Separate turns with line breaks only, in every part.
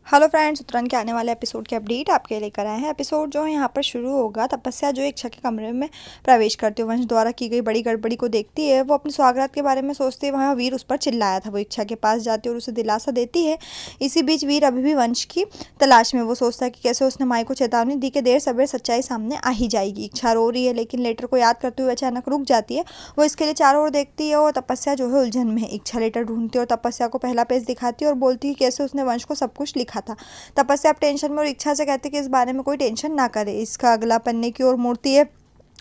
Hello friends, उत्तरायण के आने वाले एपिसोड की अपडेट आपके लिए लेकर आए हैं। एपिसोड जो है यहाँ पर शुरू होगा। तपस्या जो इच्छा के कमरे में प्रवेश करती है, वंश द्वारा की गई बड़ी गड़बड़ी को देखती है। वो अपनी स्वागत के बारे में सोचती है। वहाँ वीर उस पर चिल्लाया था। वो इच्छा के पास जाती है और उसे दिलासा देती है। इसी बीच वीर अभी भी वंश की तलाश में। वो सोचता है कि कैसे उसने माई को चेतावनी दी कि देर सवेर सच्चाई सामने आ ही जाएगी। इच्छा रो रही है, लेकिन लेटर को याद करते हुए अचानक रुक जाती है। वो इसके लिए चारों ओर देखती है और तपस्या जो है उलझन में है। इच्छा लेटर ढूंढती है और तपस्या को पहला पेज दिखाती है और बोलती है कैसे उसने वंश को सब कुछ लिखा था। तपस्या अब टेंशन में और इच्छा से कहती है कि इस बारे में कोई टेंशन ना करे। इसका अगला पन्ने की ओर मुड़ती है।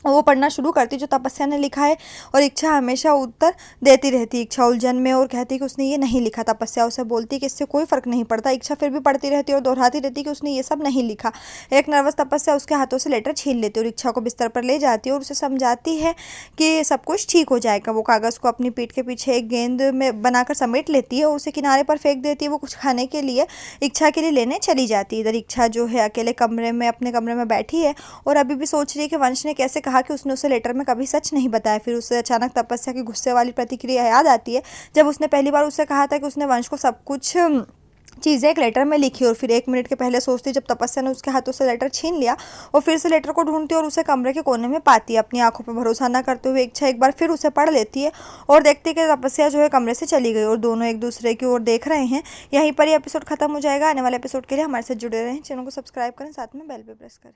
वो पढ़ना शुरू करती जो तपस्या ने लिखा है और इच्छा हमेशा उत्तर देती रहती। इच्छा उलझन में और कहती कि उसने ये नहीं लिखा। तपस्या उसे बोलती कि इससे कोई फर्क नहीं पड़ता। इच्छा फिर भी पढ़ती रहती और दोहराती रहती कि उसने ये सब नहीं लिखा। एक नर्वस तपस्या उसके हाथों से लेटर छीन लेती और इच्छा को बिस्तर पर ले जाती और उसे समझाती है कि सब कुछ ठीक हो जाएगा। वो कागज़ को अपनी पीठ के पीछे एक गेंद में बनाकर समेट लेती है और उसे किनारे पर फेंक देती है। वो कुछ खाने के लिए इच्छा के लिए लेने चली जाती है। इधर इच्छा जो है अकेले कमरे में अपने कमरे में बैठी है और अभी भी सोच रही है कि वंश ने कैसे कहा कि उसने उसे लेटर में कभी सच नहीं बताया। फिर उसे अचानक तपस्या की गुस्से वाली प्रतिक्रिया याद आती है, जब उसने पहली बार उससे कहा था कि उसने वंश को सब कुछ चीज़ें एक लेटर में लिखी। और फिर 1 मिनट के पहले सोचती जब तपस्या ने उसके हाथों से लेटर छीन लिया और फिर से लेटर को ढूंढती और उसे कमरे के कोने में पाती है। अपनी आंखों पर भरोसा न करते हुए इच्छा एक बार फिर उसे पढ़ लेती है और देखती है कि तपस्या जो है कमरे से चली गई और दोनों एक दूसरे की ओर देख रहे हैं। यहीं पर ये एपिसोड खत्म हो जाएगा। आने वाले एपिसोड के लिए हमारे साथ जुड़े रहें, चैनल को सब्सक्राइब करें, साथ में बेल पे प्रेस करें।